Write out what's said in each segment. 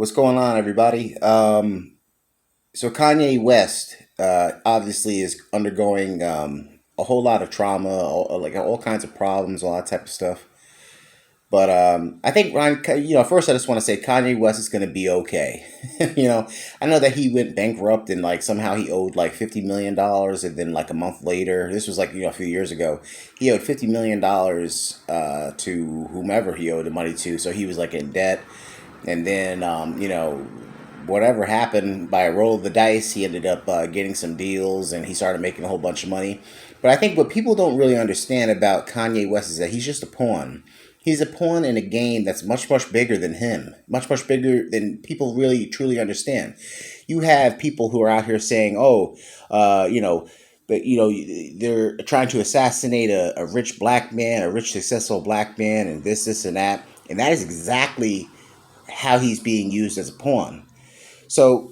What's going on, everybody? So Kanye West obviously is undergoing a whole lot of trauma, like all kinds of problems, all that type of stuff. But I think first I just want to say Kanye West is going to be okay. I know that he went bankrupt and like somehow he owed like $50 million, and then like a month later, this was like a few years ago, he owed $50 million to whomever he owed the money to. So he was like in debt, and then whatever happened by a roll of the dice, he ended up getting some deals and he started making a whole bunch of money. But I think what people don't really understand about Kanye West is that he's just a pawn. He's a pawn in a game that's much, much bigger than him, much, much bigger than people really truly understand. You have people who are out here saying, oh, but they're trying to assassinate a rich black man, a rich, successful black man, and this, and that. And that is exactly how he's being used as a pawn. So,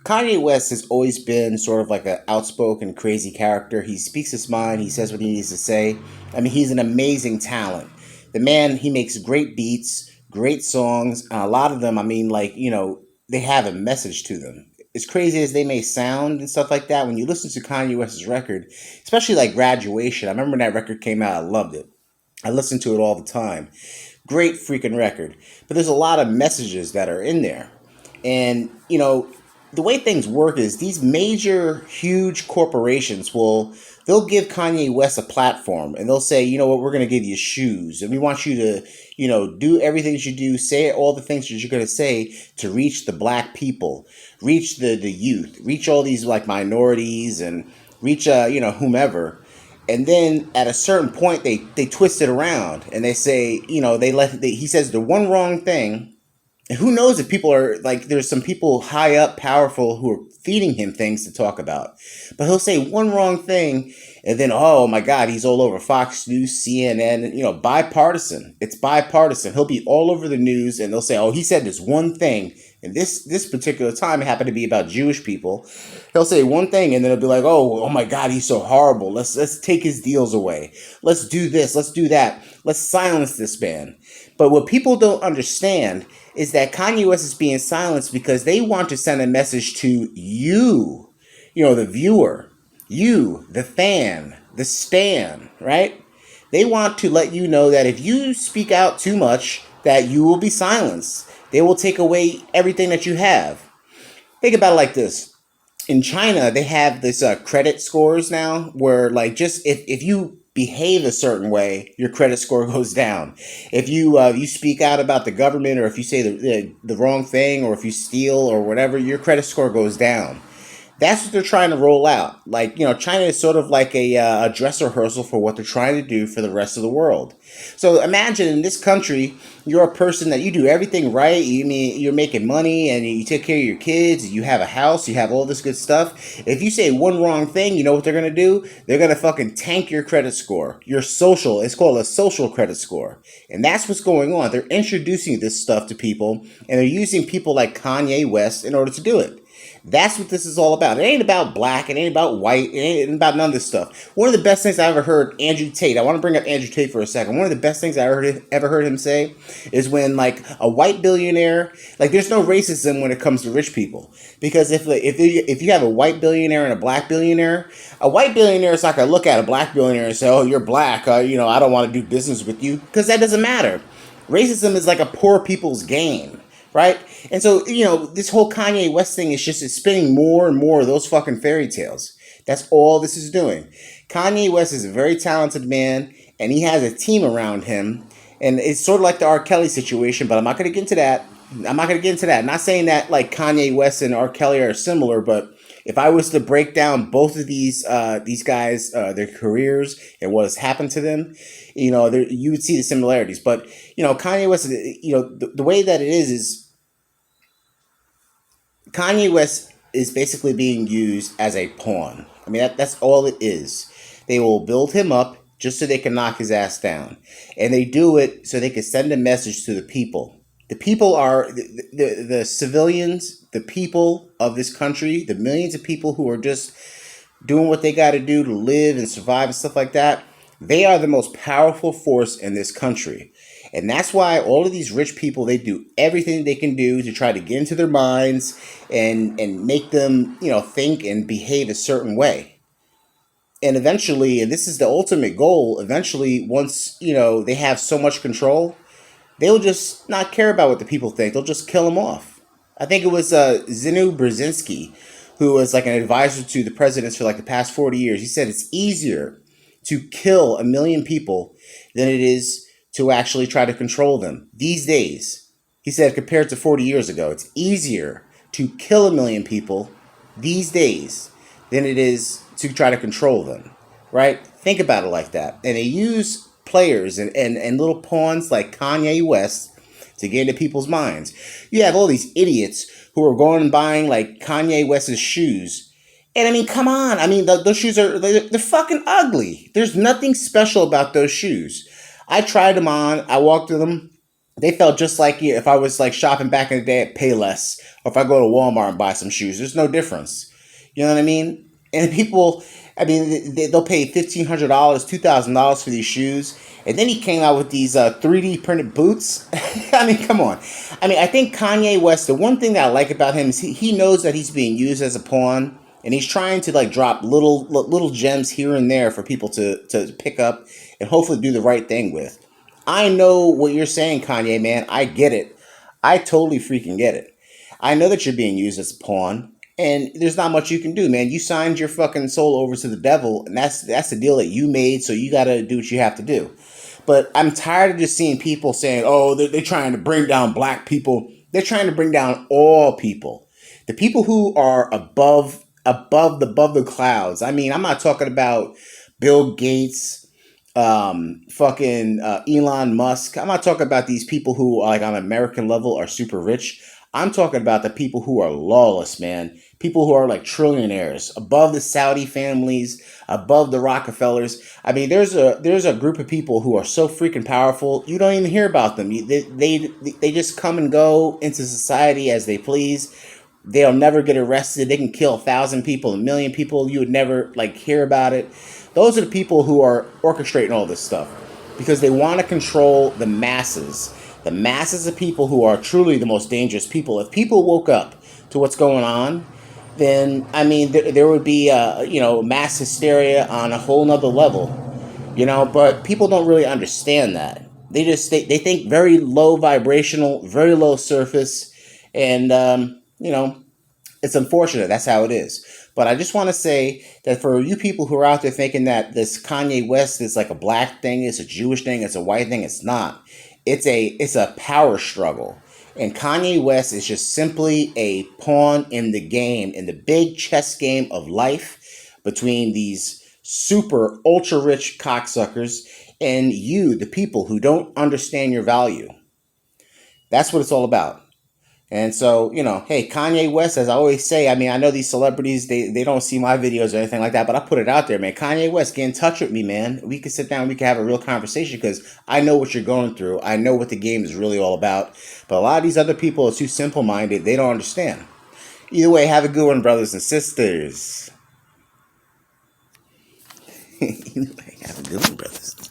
Kanye West has always been sort of like an outspoken, crazy character. He speaks his mind, he says what he needs to say. I mean, he's an amazing talent. The man, he makes great beats, great songs, and a lot of them, I mean, like, they have a message to them. As crazy as they may sound and stuff like that, when you listen to Kanye West's record, especially like Graduation, I remember when that record came out, I loved it. I listened to it all the time. Great freaking record. But there's a lot of messages that are in there. And, the way things work is these major, huge corporations they'll give Kanye West a platform and they'll say, you know what, we're going to give you shoes and we want you to, do everything that you do, say all the things that you're going to say to reach the black people, reach the youth, reach all these like minorities and reach, whomever. And then at a certain point, they twist it around and they say, he says the one wrong thing. And who knows if people are like, there's some people high up, powerful, who are feeding him things to talk about. But he'll say one wrong thing, and then, oh my God, he's all over Fox News, CNN, bipartisan. It's bipartisan. He'll be all over the news, and they'll say, oh, he said this one thing. And this particular time, it happened to be about Jewish people. He'll say one thing, and then it'll be like, oh my God, he's so horrible. Let's take his deals away. Let's do this. Let's do that. Let's silence this man. But what people don't understand is that Kanye West is being silenced because they want to send a message to you, the viewer, you, the fan, the stan, right? They want to let you know that if you speak out too much, that you will be silenced. They will take away everything that you have. Think about it like this. In China, they have this credit scores now where like just if you behave a certain way, your credit score goes down. If you speak out about the government, or if you say the wrong thing, or if you steal or whatever, your credit score goes down. That's what they're trying to roll out. Like, China is sort of like a dress rehearsal for what they're trying to do for the rest of the world. So imagine in this country, you're a person that you do everything right. You're making money and you take care of your kids. You have a house. You have all this good stuff. If you say one wrong thing, you know what they're going to do? They're going to fucking tank your credit score. Your social, it's called a social credit score. And that's what's going on. They're introducing this stuff to people, and they're using people like Kanye West in order to do it. That's what this is all about. It ain't about black. It ain't about white. It ain't about none of this stuff. One of the best things I ever heard Andrew Tate. I want to bring up Andrew Tate for a second. One of the best things I ever heard him say is when like a white billionaire, like there's no racism when it comes to rich people, because if you have a white billionaire and a black billionaire, a white billionaire is not gonna look at a black billionaire and say, oh, you're black. I don't want to do business with you, because that doesn't matter. Racism is like a poor people's game. Right? And so, this whole Kanye West thing is just spinning more and more of those fucking fairy tales. That's all this is doing. Kanye West is a very talented man, and he has a team around him. And it's sort of like the R. Kelly situation, but I'm not going to get into that. I'm not saying that like Kanye West and R. Kelly are similar, but if I was to break down both of these guys, their careers and what has happened to them, you would see the similarities. But Kanye West, the way that it is Kanye West is basically being used as a pawn. I mean, that's all it is. They will build him up just so they can knock his ass down, and they do it so they can send a message to the people. The people are the civilians, the people of this country, the millions of people who are just doing what they got to do to live and survive and stuff like that. They are the most powerful force in this country. And that's why all of these rich people, they do everything they can do to try to get into their minds and make them, think and behave a certain way. And eventually, and this is the ultimate goal, eventually once, they have so much control, they'll just not care about what the people think. They'll just kill them off. I think it was Zinu Brzezinski, who was like an advisor to the presidents for like the past 40 years. He said it's easier to kill 1 million people than it is to actually try to control them these days. He said compared to 40 years ago, it's easier to kill 1 million people these days than it is to try to control them, right? Think about it like that. And they use players and little pawns like Kanye West to get into people's minds. You have all these idiots who are going and buying like Kanye West's shoes. And I mean, come on. I mean, those shoes they're fucking ugly. There's nothing special about those shoes. I tried them on. I walked through them. They felt just like if I was like shopping back in the day at Payless, or if I go to Walmart and buy some shoes. There's no difference. You know what I mean? And people, I mean, they'll pay $1,500, $2,000 for these shoes. And then he came out with these 3D printed boots. I mean, come on. I mean, I think Kanye West, the one thing that I like about him is he knows that he's being used as a pawn. And he's trying to like drop little gems here and there for people to pick up and hopefully do the right thing with. I know what you're saying, Kanye, man. I get it. I totally freaking get it. I know that you're being used as a pawn, and there's not much you can do, man. You signed your fucking soul over to the devil, and that's the deal that you made, so you got to do what you have to do. But I'm tired of just seeing people saying, oh, they're trying to bring down black people. They're trying to bring down all people. The people who are above the clouds. I mean, I'm not talking about Bill Gates, fucking Elon Musk. I'm not talking about these people who, like on an American level, are super rich. I'm talking about the people who are lawless, man. People who are like trillionaires, above the Saudi families, above the Rockefellers. I mean, there's a group of people who are so freaking powerful. You don't even hear about them. They just come and go into society as they please. They'll never get arrested. They can kill 1,000 people, 1 million people. You would never like hear about it. Those are the people who are orchestrating all this stuff because they want to control the masses. The masses of people who are truly the most dangerous people. If people woke up to what's going on, then I mean there would be mass hysteria on a whole nother level. But people don't really understand that. They think very low vibrational, very low surface, and it's unfortunate. That's how it is. But I just want to say that for you people who are out there thinking that this Kanye West is like a black thing, it's a Jewish thing, it's a white thing, it's not. It's a power struggle. And Kanye West is just simply a pawn in the game, in the big chess game of life between these super ultra rich cocksuckers and you, the people who don't understand your value. That's what it's all about. And so, hey, Kanye West, as I always say, I mean, I know these celebrities, they don't see my videos or anything like that, but I put it out there, man. Kanye West, get in touch with me, man. We can sit down, we can have a real conversation because I know what you're going through. I know what the game is really all about. But a lot of these other people are too simple-minded. They don't understand. Either way, have a good one, brothers and sisters. Either way, have a good one, brothers.